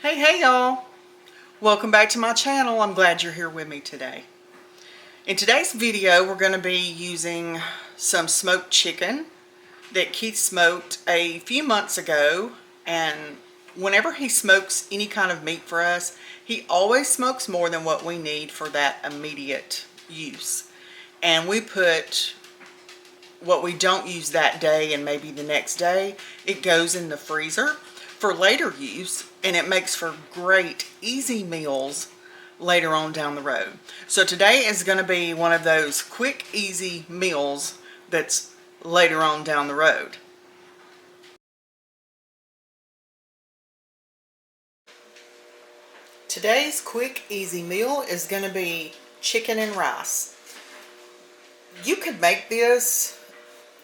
Hey y'all, welcome back to my channel. I'm glad you're here with me today. In today's video we're going to be using some smoked chicken that Keith smoked a few months ago, and whenever he smokes any kind of meat for us, he always smokes more than what we need for that immediate use. And we put what we don't use that day and maybe the next day, it goes in the freezer for later use, and it makes for great easy meals later on down the road. So today is going to be one of those quick easy meals that's later on down the road. Today's quick easy meal is going to be chicken and rice. You could make this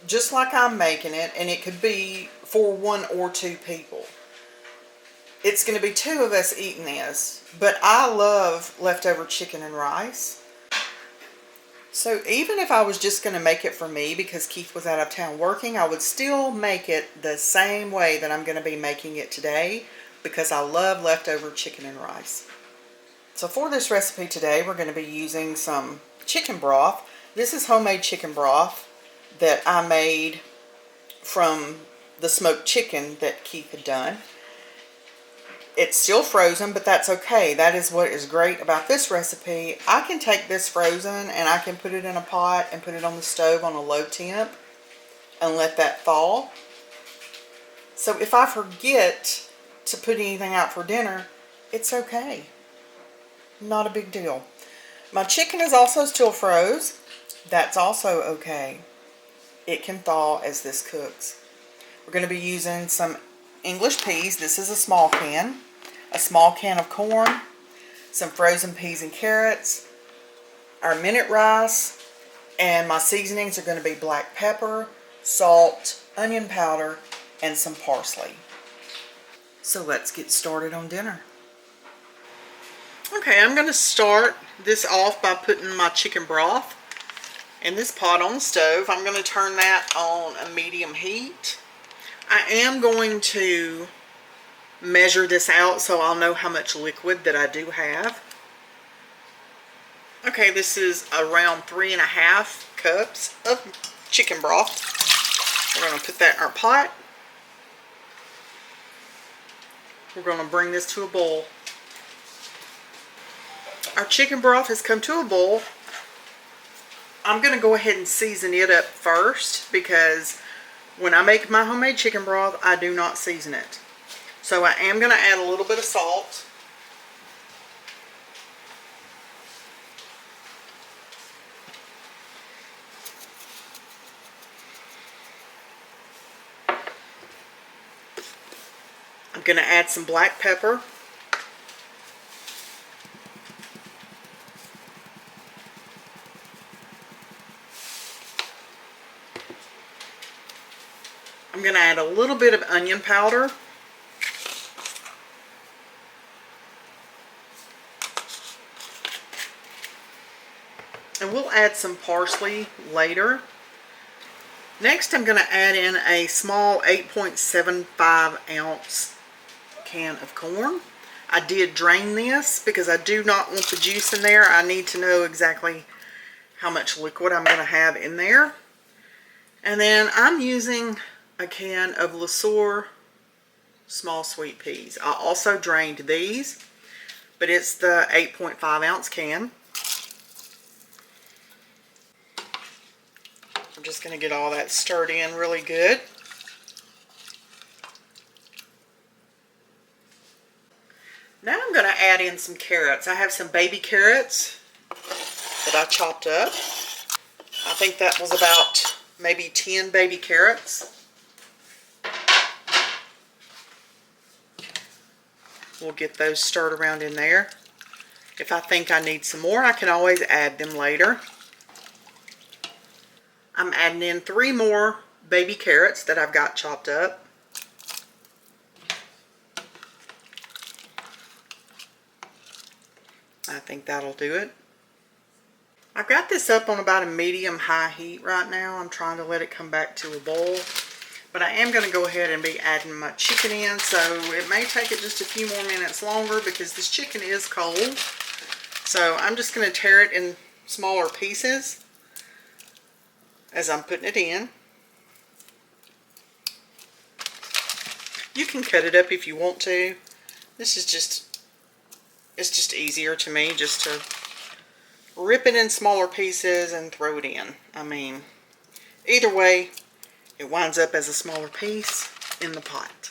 just like I'm making it, and it could be for 1 or 2 people. It's going to be 2 of us eating this, but I love leftover chicken and rice. So even if I was just going to make it for me because Keith was out of town working, I would still make it the same way that I'm going to be making it today because I love leftover chicken and rice. So for this recipe today, we're going to be using some chicken broth. This is homemade chicken broth that I made from the smoked chicken that Keith had done. It's still frozen, but that's okay. That is what is great about this recipe. I can take this frozen and I can put it in a pot and put it on the stove on a low temp and let that thaw. So if I forget to put anything out for dinner, it's okay. Not a big deal. My chicken is also still froze. That's also okay. It can thaw as this cooks. We're going to be using some English peas. This is a small can of corn, some frozen peas and carrots, our minute rice, and my seasonings are going to be black pepper, salt, onion powder, and some parsley. So let's get started on dinner. Okay, I'm going to start this off by putting my chicken broth in this pot on the stove. I'm going to turn that on a medium heat. I am going to measure this out so I'll know how much liquid that I do have. Okay, this is around 3.5 cups of chicken broth. We're going to put that in our pot. We're going to bring this to a boil. Our chicken broth has come to a boil. I'm going to go ahead and season it up first because when I make my homemade chicken broth, I do not season it. So I am going to add a little bit of salt. I'm going to add some black pepper. I'm going to add a little bit of onion powder. And we'll add some parsley later. Next, I'm going to add in a small 8.75 ounce can of corn. I did drain this because I do not want the juice in there. I need to know exactly how much liquid I'm going to have in there. And then I'm using a can of LeSueur small sweet peas. I also drained these, but it's the 8.5 ounce can. I'm just going to get all that stirred in really good. Now I'm going to add in some carrots. I have some baby carrots that I chopped up. I think that was about maybe 10 baby carrots. We'll get those stirred around in there. If I think I need some more, I can always add them later. I'm adding in 3 more baby carrots that I've got chopped up. I think that'll do it. I've got this up on about a medium-high heat right now. I'm trying to let it come back to a boil. But I am going to go ahead and be adding my chicken in, so it may take it just a few more minutes longer because this chicken is cold. So I'm just going to tear it in smaller pieces as I'm putting it in. You can cut it up if you want to. This is just, it's just easier to me just to rip it in smaller pieces and throw it in. I mean, either way, it winds up as a smaller piece in the pot.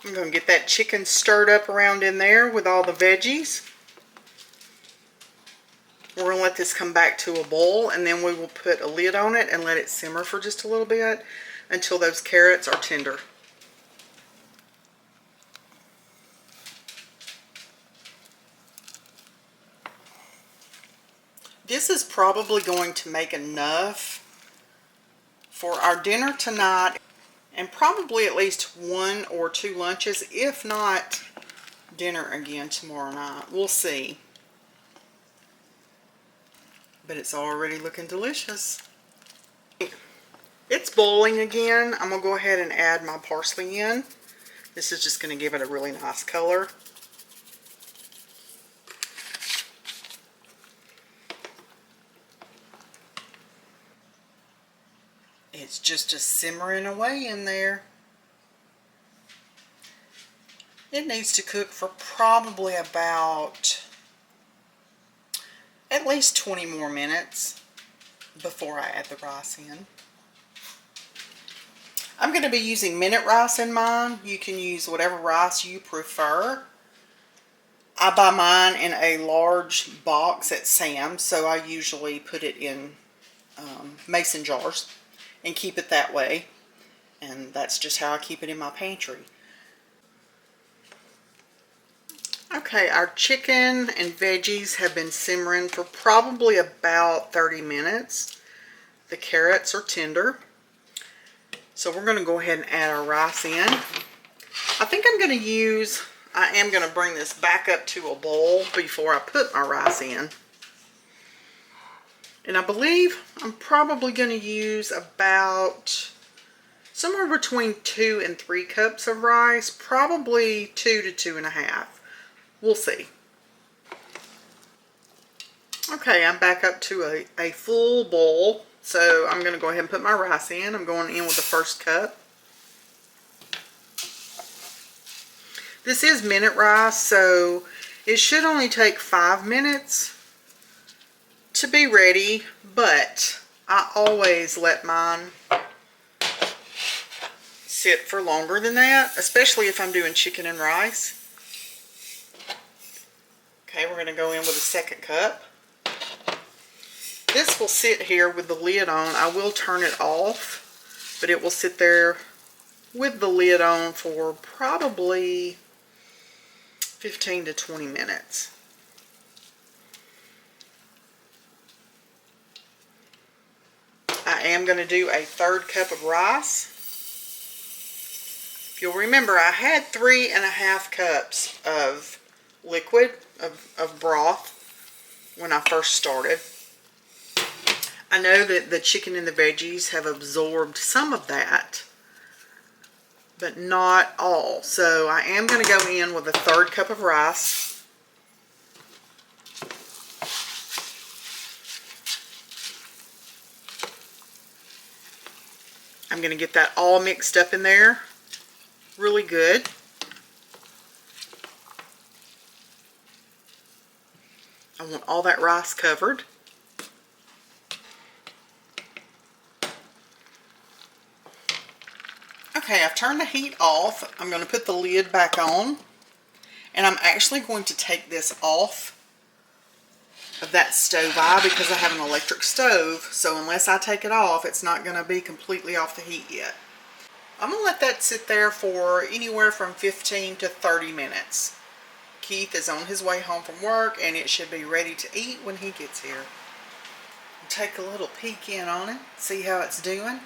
I'm going to get that chicken stirred up around in there with all the veggies. We're going to let this come back to a boil, and then we will put a lid on it and let it simmer for just a little bit until those carrots are tender. This is probably going to make enough for our dinner tonight, and probably at least 1 or 2 lunches, if not dinner again tomorrow night. We'll see. But it's already looking delicious. It's boiling again. I'm going to go ahead and add my parsley in. This is just going to give it a really nice color. It's just simmering away in there. It needs to cook for probably about at least 20 more minutes before I add the rice in. I'm going to be using minute rice in mine. You can use whatever rice you prefer. I buy mine in a large box at Sam's, so I usually put it in mason jars and keep it that way. And that's just how I keep it in my pantry. Okay, our chicken and veggies have been simmering for probably about 30 minutes. The carrots are tender. So we're going to go ahead and add our rice in. I think I am going to bring this back up to a boil before I put my rice in. And I believe I'm probably going to use about somewhere between 2 and 3 cups of rice. Probably 2 to 2.5. We'll see. Okay, I'm back up to a full boil. So I'm going to go ahead and put my rice in. I'm going in with the first cup. This is minute rice, so it should only take 5 minutes to be ready, but I always let mine sit for longer than that, especially if I'm doing chicken and rice. Okay, we're going to go in with a second cup. This will sit here with the lid on. I will turn it off, but it will sit there with the lid on for probably 15 to 20 minutes. I am going to do a third cup of rice. If you'll remember, I had 3.5 cups of liquid, of broth when I first started. I know that the chicken and the veggies have absorbed some of that, but not all. So I am going to go in with a third cup of rice. I'm going to get that all mixed up in there really good. I want all that rice covered. Okay, I've turned the heat off. I'm going to put the lid back on, and I'm actually going to take this off of that stove eye because I have an electric stove, so unless I take it off, it's not going to be completely off the heat yet. I'm going to let that sit there for anywhere from 15 to 30 minutes. Keith is on his way home from work, and it should be ready to eat when he gets here. Take a little peek in on it, see how it's doing.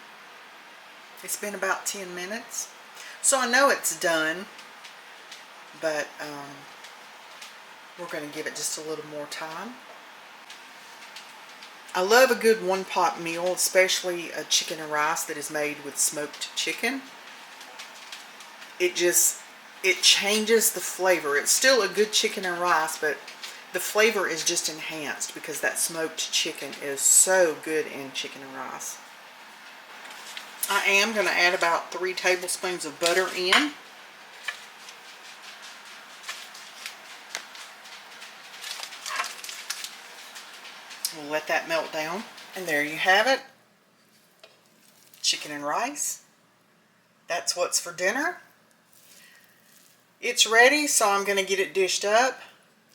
It's been about 10 minutes. So I know it's done, but we're going to give it just a little more time. I love a good one-pot meal, especially a chicken and rice that is made with smoked chicken. It changes the flavor. It's still a good chicken and rice, but the flavor is just enhanced because that smoked chicken is so good in chicken and rice. I am going to add about 3 tablespoons of butter in. We'll let that melt down. And there you have it. Chicken and rice. That's what's for dinner. It's ready, so I'm going to get it dished up.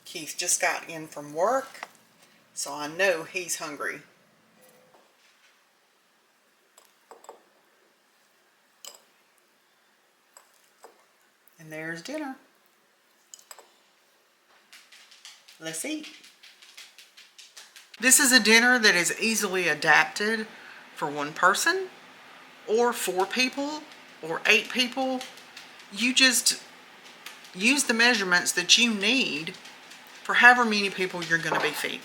Keith just got in from work, so I know he's hungry. And there's dinner. Let's eat. This is a dinner that is easily adapted for 1 person, or 4 people, or 8 people. You just use the measurements that you need for however many people you're going to be feeding.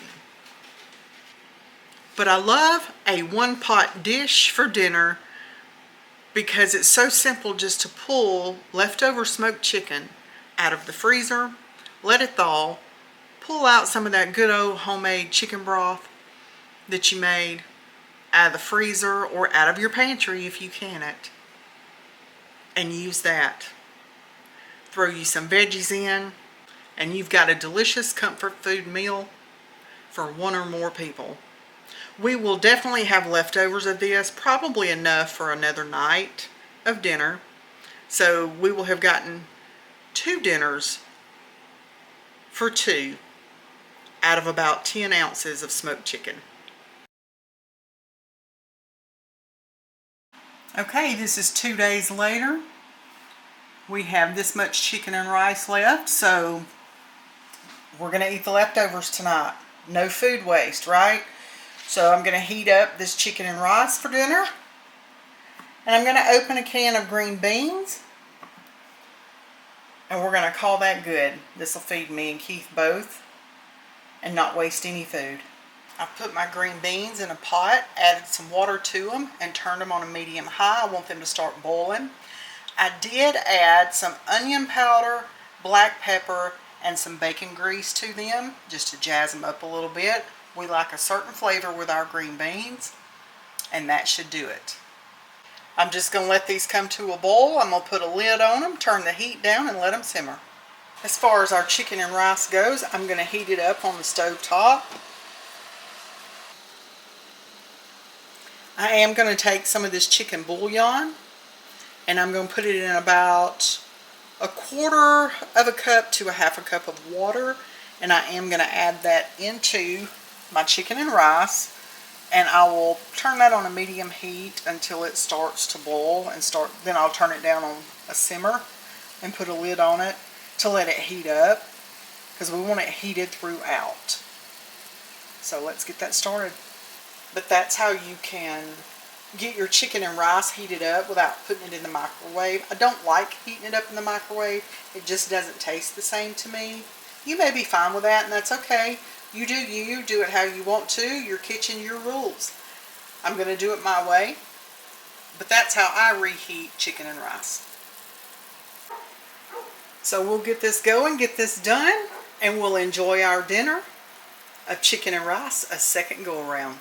But I love a one-pot dish for dinner because it's so simple just to pull leftover smoked chicken out of the freezer, let it thaw, pull out some of that good old homemade chicken broth that you made out of the freezer or out of your pantry if you can it, and use that. Throw you some veggies in, and you've got a delicious comfort food meal for 1 or more people. We will definitely have leftovers of this, probably enough for another night of dinner. So we will have gotten 2 dinners for 2 out of about 10 ounces of smoked chicken. Okay, this is 2 days later. We have this much chicken and rice left, so we're going to eat the leftovers tonight. No food waste, right? So I'm going to heat up this chicken and rice for dinner. And I'm going to open a can of green beans. And we're going to call that good. This will feed me and Keith both and not waste any food. I put my green beans in a pot, added some water to them, and turned them on a medium high. I want them to start boiling. I did add some onion powder, black pepper, and some bacon grease to them just to jazz them up a little bit. We like a certain flavor with our green beans, and that should do it. I'm just going to let these come to a boil. I'm going to put a lid on them, turn the heat down, and let them simmer. As far as our chicken and rice goes, I'm going to heat it up on the stove top. I am going to take some of this chicken bouillon, and I'm going to put it in about 1/4 of a cup to 1/2 cup of water, and I am going to add that into my chicken and rice, and I will turn that on a medium heat until it starts to boil, and then I'll turn it down on a simmer and put a lid on it to let it heat up, because we want it heated throughout. So let's get that started. But that's how you can get your chicken and rice heated up without putting it in the microwave. I don't like heating it up in the microwave. It just doesn't taste the same to me. You may be fine with that, and that's okay. You do it how you want to. Your kitchen, your rules. I'm going to do it my way. But that's how I reheat chicken and rice. So we'll get this going, get this done, and we'll enjoy our dinner of chicken and rice a second go around.